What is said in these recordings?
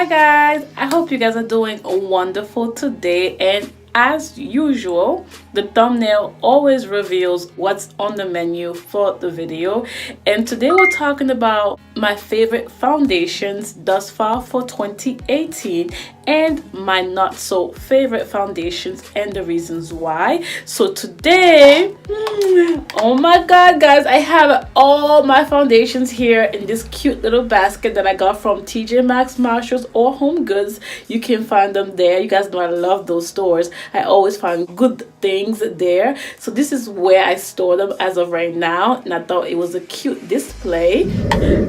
Hi guys, I hope you guys are doing wonderful today, and as usual, the thumbnail always reveals what's on the menu for the video, and today we're talking about my favorite foundations thus far for 2018 and my not so favorite foundations and the reasons why. So today, oh my god guys, I have all my foundations here in this cute little basket that I got from TJ Maxx, Marshalls, or Home Goods. You can find them there. You guys know I love those stores. I always find good things there. So this is where I store them as of right now, and I thought it was a cute display.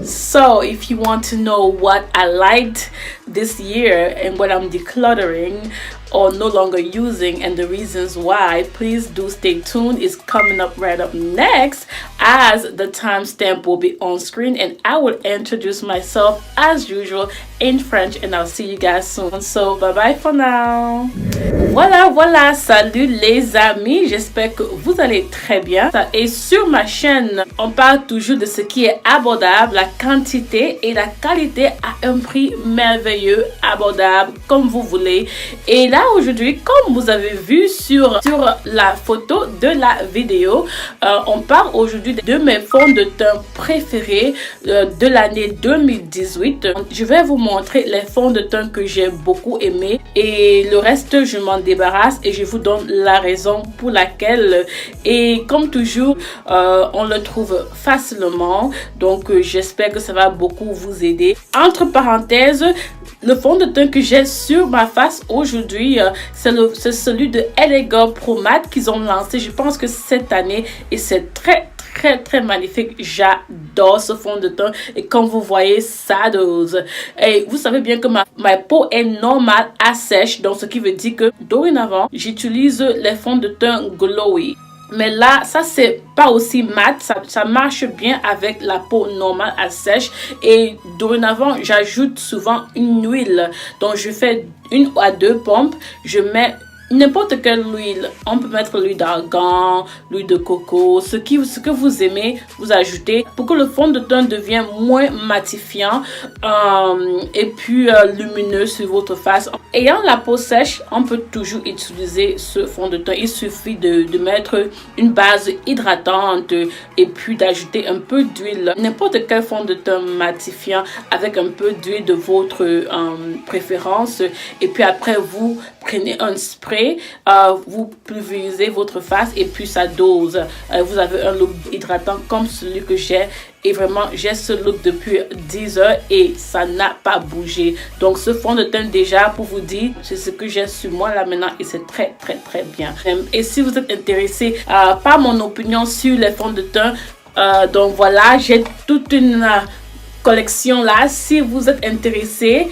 So if you want to know what I liked this year and what I'm decluttering or no longer using and the reasons why, please do stay tuned. It's coming up right up next, as the timestamp will be on screen, and I will introduce myself as usual in French, and I'll see you guys soon. So bye bye for now. Voilà, salut les amis, j'espère que vous allez très bien. Et sur ma chaîne, on parle toujours de ce qui est abordable, la quantité et la qualité à un prix merveilleux, abordable, comme vous voulez. Et là aujourd'hui, comme vous avez vu sur la photo de la vidéo, on parle aujourd'hui de mes fonds de teint préférés de l'année 2018. Je vais vous montrer les fonds de teint que j'ai beaucoup aimé, et le reste je m'en débarrasse et je vous donne la raison pour laquelle. Et comme toujours, on le trouve facilement, donc j'espère que ça va beaucoup vous aider. Entre parenthèses, le fond de teint que j'ai sur ma face aujourd'hui, c'est celui de E.L.F Pro Matte qu'ils ont lancé, je pense que cette année, et c'est très magnifique. J'adore ce fond de teint, et comme vous voyez, ça dose. Et vous savez bien que ma peau est normale à sèche, donc ce qui veut dire que dorénavant j'utilise les fonds de teint glowy. Mais là, ça c'est pas aussi mat, ça marche bien avec la peau normale à sèche. Et dorénavant, j'ajoute souvent une huile. Donc je fais 1 à 2 pompes. Je mets n'importe quelle huile. On peut mettre l'huile d'argan, l'huile de coco, ce que vous aimez, vous ajoutez pour que le fond de teint devienne moins matifiant et puis lumineux sur votre face. Ayant la peau sèche, on peut toujours utiliser ce fond de teint. Il suffit de mettre une base hydratante et puis d'ajouter un peu d'huile. N'importe quel fond de teint matifiant avec un peu d'huile de votre préférence. Et puis après, vous prenez un spray, vous pulvérisez votre face et puis ça dose. Vous avez un look hydratant comme celui que j'ai. Et vraiment, j'ai ce look depuis 10 heures et ça n'a pas bougé. Donc, ce fond de teint, déjà, pour vous dire, c'est ce que j'ai sur moi là maintenant, et c'est très bien. Et si vous êtes intéressé par mon opinion sur les fonds de teint, donc voilà, j'ai toute une collection là. Si vous êtes intéressé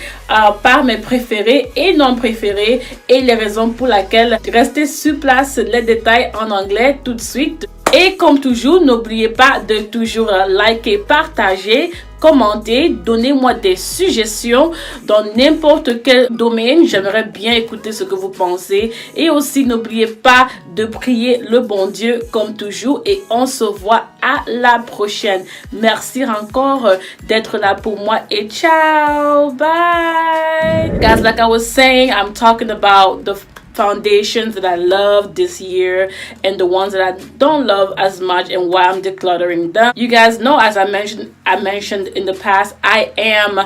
par mes préférés et non préférés et les raisons pour lesquelles, restez sur place, les détails en anglais tout de suite. Et comme toujours, n'oubliez pas de toujours liker, partager, commenter, donnez-moi des suggestions dans n'importe quel domaine. J'aimerais bien écouter ce que vous pensez. Et aussi, n'oubliez pas de prier le bon Dieu comme toujours. Et on se voit à la prochaine. Merci encore d'être là pour moi. Et ciao! Bye! Guys, like I was saying, I'm talking about the foundations that I love this year and the ones that I don't love as much, and why I'm decluttering them. You guys know, as I mentioned in the past, I am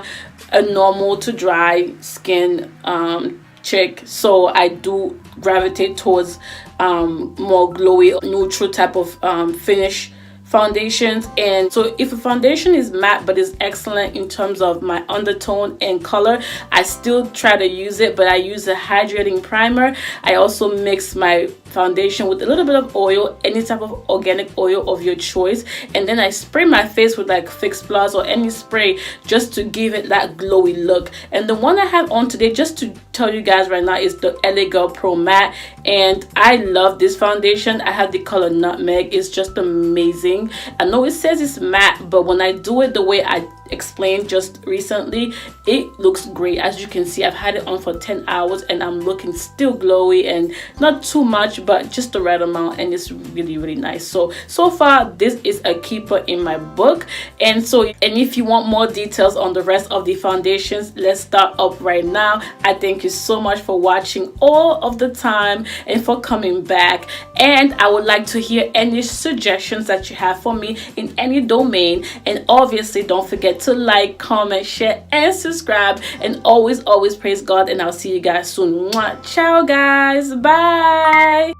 a normal to dry skin chick, so I do gravitate towards more glowy, neutral type of finish foundations. And so if a foundation is matte but is excellent in terms of my undertone and color, I still try to use it, but I use a hydrating primer. I also mix my foundation with a little bit of oil, any type of organic oil of your choice, and then I spray my face with like Fix Plus or any spray just to give it that glowy look. And the one I have on today, just to tell you guys right now, is the E.L.F Pro Matte, and I love this foundation. I have the color Nutmeg. It's just amazing. I know it says it's matte, but when I do it the way I explained just recently, it looks great. As you can see, I've had it on for 10 hours and I'm looking still glowy, and not too much, but just the right amount, and it's really nice. So far this is a keeper in my book. And if you want more details on the rest of the foundations, let's start up right now. I thank you so much for watching all of the time and for coming back, and I would like to hear any suggestions that you have for me in any domain. And obviously don't forget to like, comment, share, and subscribe. And always praise God, and I'll see you guys soon. Mwah. Ciao guys, bye.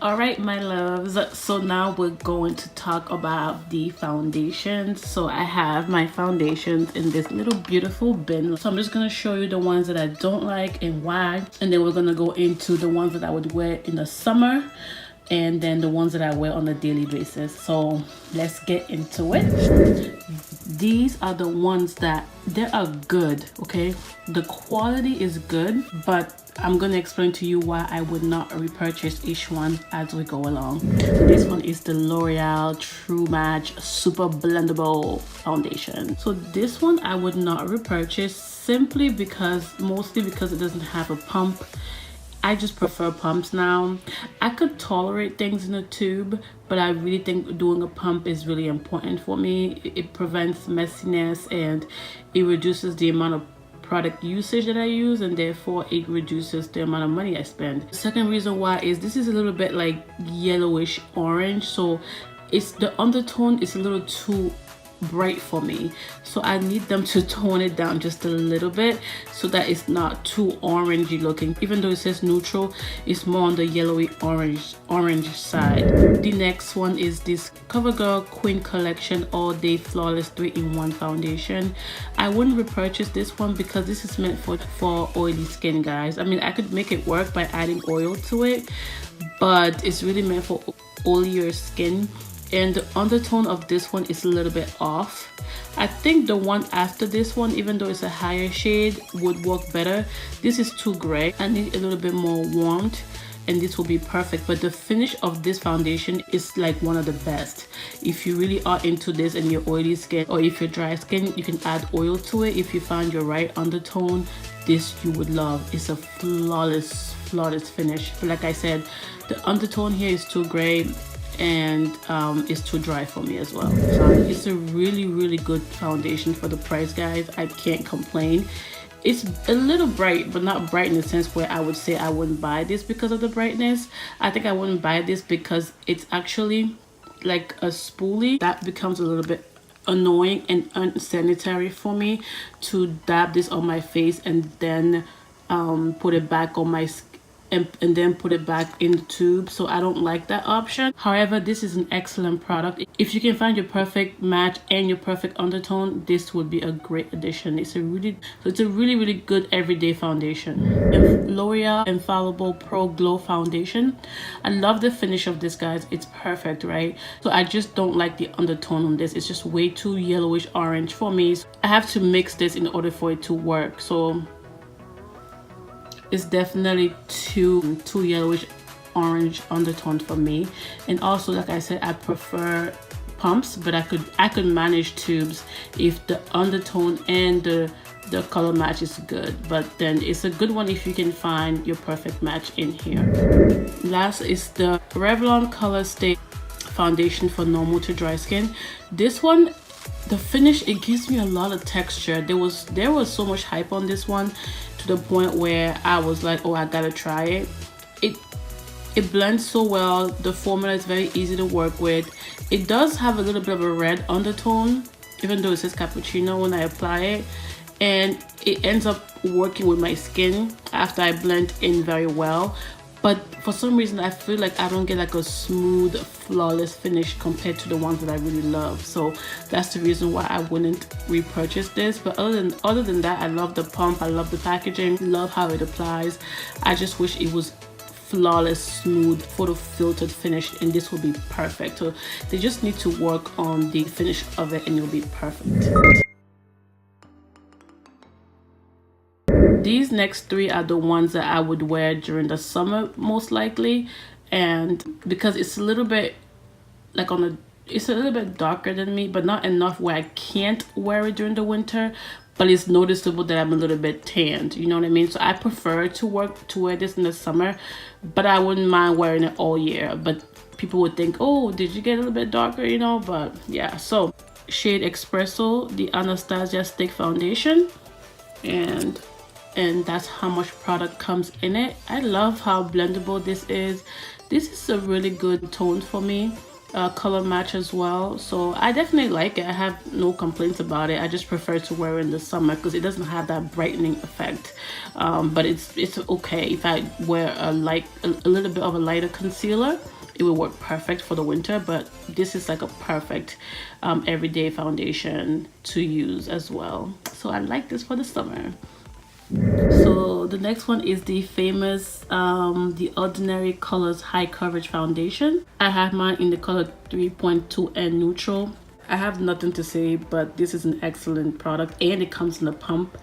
Alright my loves, so now we're going to talk about the foundations. So I have my foundations in this little beautiful bin, so I'm just going to show you the ones that I don't like and why, and then we're going to go into the ones that I would wear in the summer, and then the ones that I wear on a daily basis. So let's get into it. These are the ones that they are good, okay? The quality is good, but I'm going to explain to you why I would not repurchase each one as we go along. This one is the L'Oreal True Match Super Blendable Foundation. So this one I would not repurchase, simply because, mostly because it doesn't have a pump. I just prefer pumps now. I could tolerate things in a tube, but I really think doing a pump is really important for me. It prevents messiness and it reduces the amount of product usage that I use, and therefore it reduces the amount of money I spend. The second reason why is this is a little bit like yellowish orange, so it's the undertone is a little too bright for me, so I need them to tone it down just a little bit so that it's not too orangey looking. Even though it says neutral, it's more on the yellowy orange side. The next one is this CoverGirl Queen Collection All Day Flawless 3-in-1 foundation. I wouldn't repurchase this one because this is meant for oily skin, guys. I mean, I could make it work by adding oil to it, but it's really meant for oilier skin. And the undertone of this one is a little bit off. I think the one after this one, even though it's a higher shade, would work better. This is too gray. I need a little bit more warmth, and this will be perfect. But the finish of this foundation is like one of the best. If you really are into this and you're oily skin, or if you're dry skin, you can add oil to it. If you find your right undertone, this you would love. It's a flawless finish. But like I said, the undertone here is too gray, and it's too dry for me as well. So it's a really good foundation for the price, guys. I can't complain. It's a little bright, but not bright in the sense where I would say I wouldn't buy this because of the brightness. I think I wouldn't buy this because it's actually like a spoolie that becomes a little bit annoying and unsanitary for me to dab this on my face and then put it back on my skin and then put it back in the tube. So I don't like that option. However, this is an excellent product. If you can find your perfect match and your perfect undertone, this would be a great addition. It's a really good everyday foundation. L'Oreal Infallible Pro Glow Foundation. I love the finish of this, guys. It's perfect, right? So I just don't like the undertone on this. It's just way too yellowish orange for me. So I have to mix this in order for it to work. So it's definitely too yellowish orange undertone for me. And also, like I said, I prefer pumps, but I could manage tubes if the undertone and the color match is good. But then it's a good one if you can find your perfect match in here. Last is the Revlon Color Stay foundation for normal to dry skin. This one, the finish, it gives me a lot of texture. There was so much hype on this one to the point where I was like, oh, I gotta try it. It blends so well. The formula is very easy to work with. It does have a little bit of a red undertone, even though it says cappuccino when I apply it, and it ends up working with my skin after I blend in very well. But for some reason, I feel like I don't get like a smooth, flawless finish compared to the ones that I really love. So that's the reason why I wouldn't repurchase this. But other than that, I love the pump. I love the packaging. Love how it applies. I just wish it was flawless, smooth, photo filtered finish, and this will be perfect. So they just need to work on the finish of it, and it'll be perfect. These next three are the ones that I would wear during the summer most likely, and because it's a little bit like on the it's a little bit darker than me, but not enough where I can't wear it during the winter, but it's noticeable that I'm a little bit tanned, you know what I mean? So I prefer to wear this in the summer, but I wouldn't mind wearing it all year. But people would think, oh, did you get a little bit darker, you know? But yeah, so shade Espresso, the Anastasia stick foundation, and that's how much product comes in it. I love how blendable this is. This is a really good tone for me. Color match as well, so I definitely like it. I have no complaints about it. I just prefer to wear it in the summer because it doesn't have that brightening effect, but it's okay. If I wear a little bit of a lighter concealer, it will work perfect for the winter. But this is like a perfect everyday foundation to use as well, so I like this for the summer. So the next one is the famous The Ordinary Colors High Coverage Foundation. I have mine in the color 3.2N Neutral. I have nothing to say, but this is an excellent product, and it comes in a pump.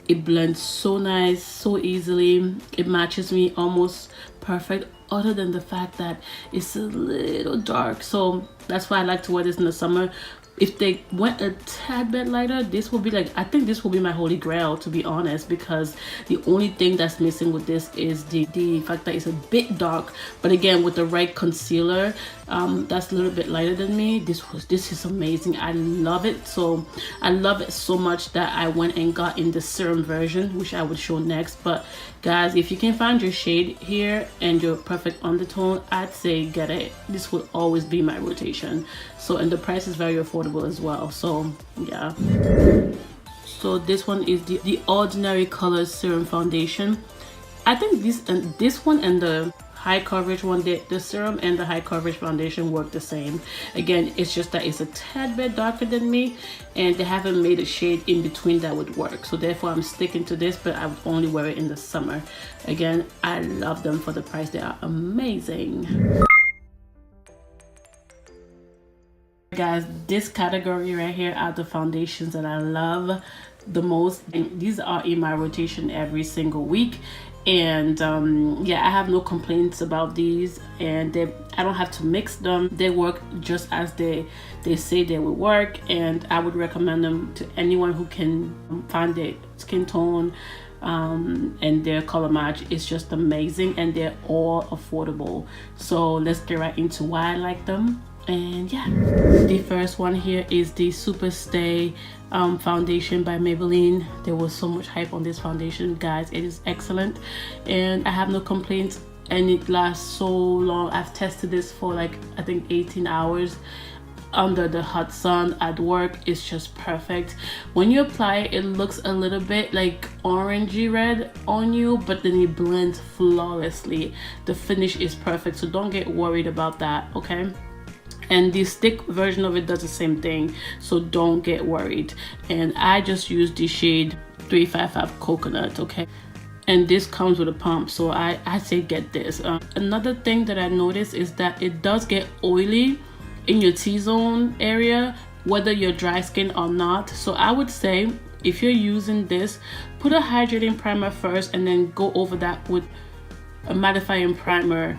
It blends so nice, so easily. It matches me almost perfect, other than the fact that it's a little dark, so that's why I like to wear this in the summer. If they went a tad bit lighter, this will be like, I think this will be my holy grail, to be honest, because the only thing that's missing with this is the fact that it's a bit dark. But again, with the right concealer that's a little bit lighter than me, this is amazing. I love it. So I love it so much that I went and got in the serum version, which I would show next. But guys, if you can find your shade here and your perfect undertone, I'd say get it. This will always be my rotation. So, and the price is very affordable as well, so yeah. So this one is the Ordinary Colors Serum Foundation. I think this one and the high coverage one, the serum and the high coverage foundation work the same. Again, it's just that it's a tad bit darker than me, and they haven't made a shade in between that would work, so therefore I'm sticking to this, but I would only wear it in the summer. Again, I love them for the price. They are amazing. Guys, this category right here are the foundations that I love the most, and these are in my rotation every single week. And yeah, I have no complaints about these, and I don't have to mix them. They work just as they say they will work, and I would recommend them to anyone who can find their skin tone and their color match. It's just amazing, and they're all affordable. So let's get right into why I like them. And yeah, the first one here is the SuperStay foundation by Maybelline. There was so much hype on this foundation, guys. It is excellent, and I have no complaints, and it lasts so long. I've tested this for like, I think 18 hours under the hot sun at work. It's just perfect. When you apply it, it looks a little bit like orangey red on you, but then it blends flawlessly. The finish is perfect, so don't get worried about that, okay? And the stick version of it does the same thing, so don't get worried. And I just use the shade 355 Coconut, okay? And this comes with a pump, so I say get this. Another thing that I noticed is that it does get oily in your T-zone area, whether you're dry skin or not. So I would say if you're using this, put a hydrating primer first and then go over that with a mattifying primer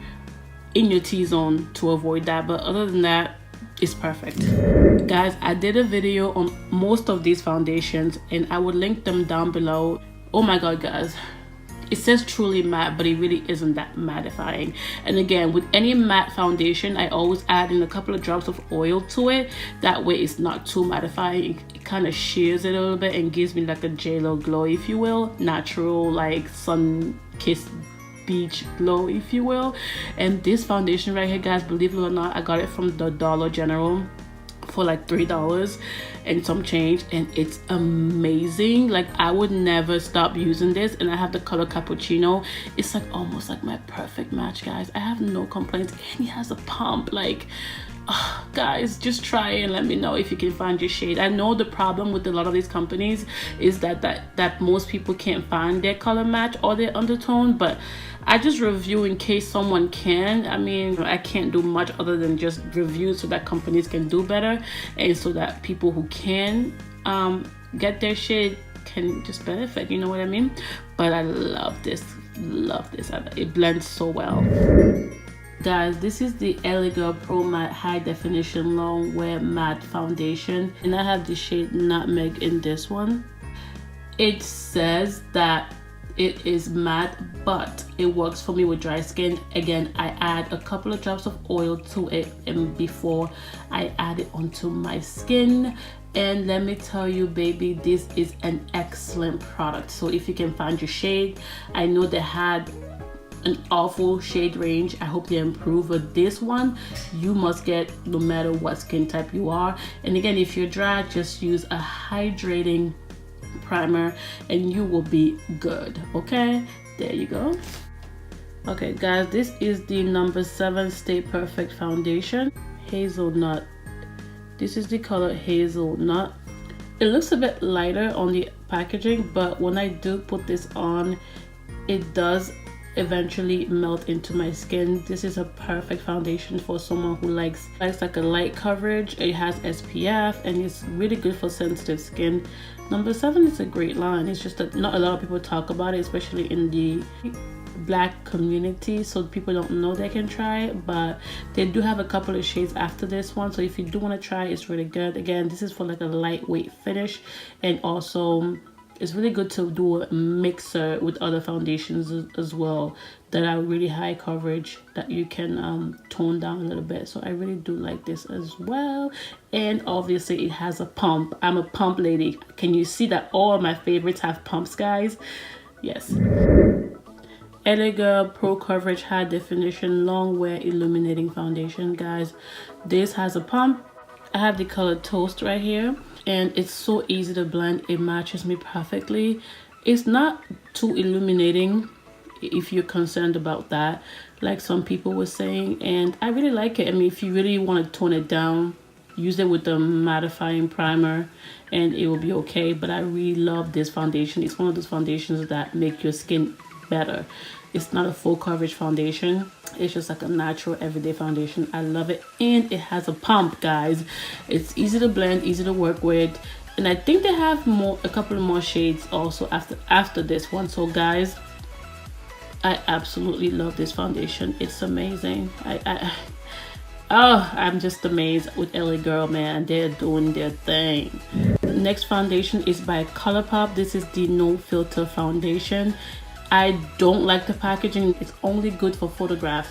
in your T-zone to avoid that. But other than that, it's perfect. Guys, I did a video on most of these foundations, and I would link them down below. Oh my god, guys, it says truly matte, but it really isn't that mattifying. And again, with any matte foundation, I always add in a couple of drops of oil to it. That way it's not too mattifying. It kind of shears it a little bit and gives me like a JLo glow, if you will. Natural, like sun-kissed beach glow, if you will. And this foundation right here, guys, believe it or not, I got it from the Dollar General for like $3 and some change, and it's amazing. Like, I would never stop using this, and I have the color Cappuccino. It's like almost like my perfect match, guys. I have no complaints, and it has a pump. Like, guys, just try it and let me know if you can find your shade. I know the problem with a lot of these companies is that most people can't find their color match or their undertone, but I just review in case someone can. I mean, I can't do much other than just review so that companies can do better, and so that people who can get their shade can just benefit, you know what I mean? But I love this, it blends so well. Guys, this is the LA Pro Matte High Definition Long Wear Matte Foundation, and I have the shade Nutmeg in this one. It says that it is matte, but it works for me with dry skin. Again, I add a couple of drops of oil to it and before I add it onto my skin. And let me tell you, baby, this is an excellent product. So if you can find your shade, I know they had an awful shade range. I hope they improve, but this one you must get no matter what skin type you are. And again, if you're dry, just use a hydrating primer and you will be good. Okay, there you go. Okay guys, this is the number 7 Stay Perfect foundation, Hazelnut. This is the color Hazelnut. It looks a bit lighter on the packaging, but when I do put this on, it does eventually melt into my skin. This is a perfect foundation for someone who likes like a light coverage. It has SPF and it's really good for sensitive skin. Number 7 is a great line. It's just that not a lot of people talk about it, especially in the black community, so people don't know they can try it, but they do have a couple of shades after this one, so if you do want to try it, it's really good. Again, this is for like a lightweight finish, and also it's really good to do a mixer with other foundations as well that are really high coverage that you can tone down a little bit. So I really do like this as well. And obviously it has a pump. I'm a pump lady. Can you see that all my favorites have pumps, guys? Yes. LA Pro Coverage High Definition Long Wear Illuminating Foundation. Guys, this has a pump. I have the color Toast right here, and it's so easy to blend. It matches me perfectly. It's not too illuminating if you're concerned about that, like some people were saying, and I really like it. I mean, if you really want to tone it down, use it with the mattifying primer and it will be okay. But I really love this foundation. It's one of those foundations that make your skin better. It's not a full coverage foundation, it's just like a natural everyday foundation. I love it, and it has a pump, guys. It's easy to blend, easy to work with, and I think they have a couple of more shades also after this one. So guys, I absolutely love this foundation. It's amazing. I'm just amazed with LA Girl, man. They're doing their thing. The next foundation is by ColourPop. This is the No Filter foundation. I don't like the packaging. It's only good for photographs.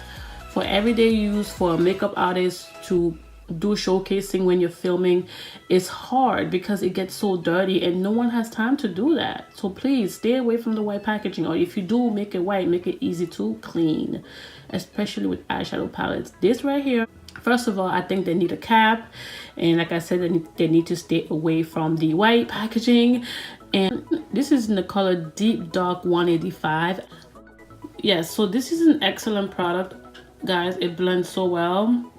For everyday use, for a makeup artist to do showcasing when you're filming, it's hard because it gets so dirty and no one has time to do that. So please stay away from the white packaging, or if you do make it white, make it easy to clean, especially with eyeshadow palettes. This right here, first of all, I think they need a cap, and like I said, they need to stay away from the white packaging. And this is in the color Deep Dark 185. Yes, so this is an excellent product, guys. It blends so well,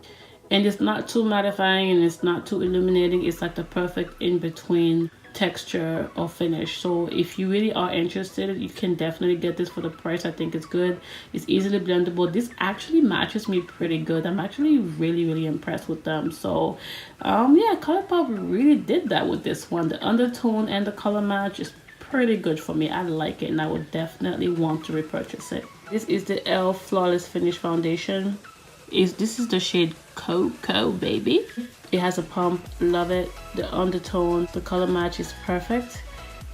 and it's not too mattifying and it's not too illuminating. It's like the perfect in between texture or finish. So if you really are interested, you can definitely get this for the price. I think it's good. It's easily blendable. This actually matches me pretty good. I'm actually really impressed with them. So yeah, ColourPop really did that with this one. The undertone and the color match is pretty good for me. I like it, and I would definitely want to repurchase it. This is the E.L.F Flawless Finish Foundation. This is the shade Cocoa, baby. It has a pump. Love it. The undertone, the color match is perfect,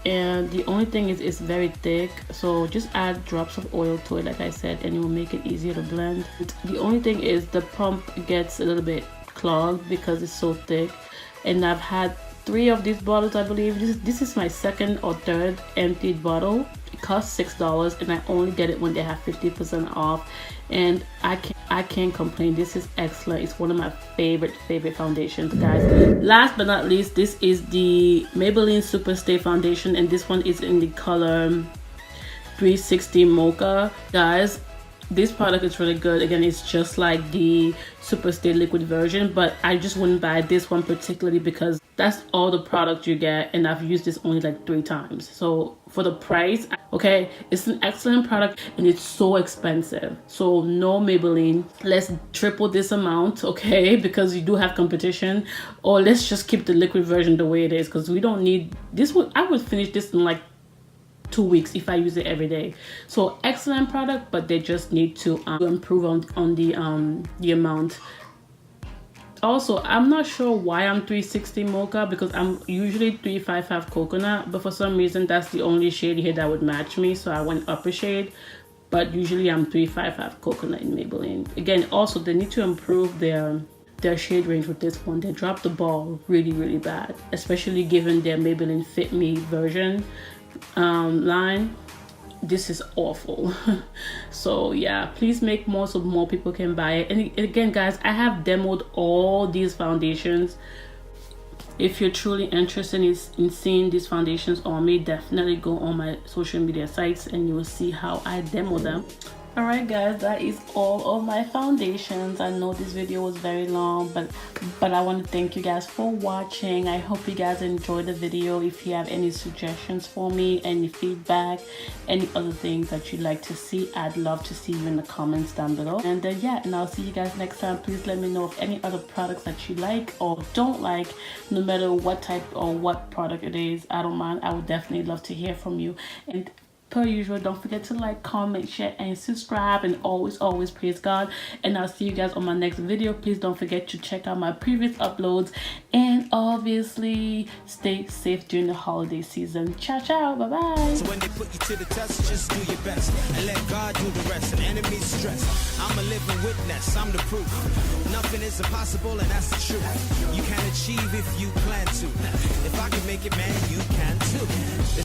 and the only thing is it's very thick, so just add drops of oil to it, like I said, and it will make it easier to blend. The only thing is the pump gets a little bit clogged because it's so thick, and I've had 3 of these bottles, I believe. This is my second or third emptied bottle. It costs $6, and I only get it when they have 50% off, and I can't complain. This is excellent. It's one of my favorite foundations, guys. Last but not least, this is the Maybelline SuperStay foundation, and this one is in the color 360 Mocha. Guys, this product is really good. Again, it's just like the SuperStay liquid version, but I just wouldn't buy this one particularly because that's all the product you get, and I've used this only like 3 times. So for the price, okay, it's an excellent product, and it's so expensive. So no, Maybelline, let's triple this amount, okay, because you do have competition, or let's just keep the liquid version the way it is, because we don't need this. I would finish this in like 2 weeks if I use it every day. So excellent product, but they just need to improve on the amount. Also, I'm not sure why I'm 360 mocha, because I'm usually 355 coconut, but for some reason that's the only shade here that would match me, so I went up a shade. But usually I'm 355 coconut in Maybelline. Again, also they need to improve their shade range with this one. They dropped the ball really bad, especially given their Maybelline Fit Me version line. This is awful. So yeah, please make more so more people can buy it. And again guys, I have demoed all these foundations. If you're truly interested in seeing these foundations on me, definitely go on my social media sites and you will see how I demo them. Alright guys, that is all of my foundations. I know this video was very long, but I want to thank you guys for watching. I hope you guys enjoyed the video. If you have any suggestions for me, any feedback, any other things that you'd like to see, I'd love to see you in the comments down below. And yeah, and I'll see you guys next time. Please let me know of any other products that you like or don't like, no matter what type or what product it is. I don't mind. I would definitely love to hear from you. And per usual, don't forget to like, comment, share, and subscribe, and always praise God. And I'll see you guys on my next video. Please don't forget to check out my previous uploads, and obviously stay safe during the holiday season. Ciao, bye bye. So when they put you to the test, just do your best and let God do the rest. And enemies stress, I'm a living witness, I'm the proof. Nothing is impossible, and that's the truth. You can achieve if you plan to. If I can make it, man, you can too.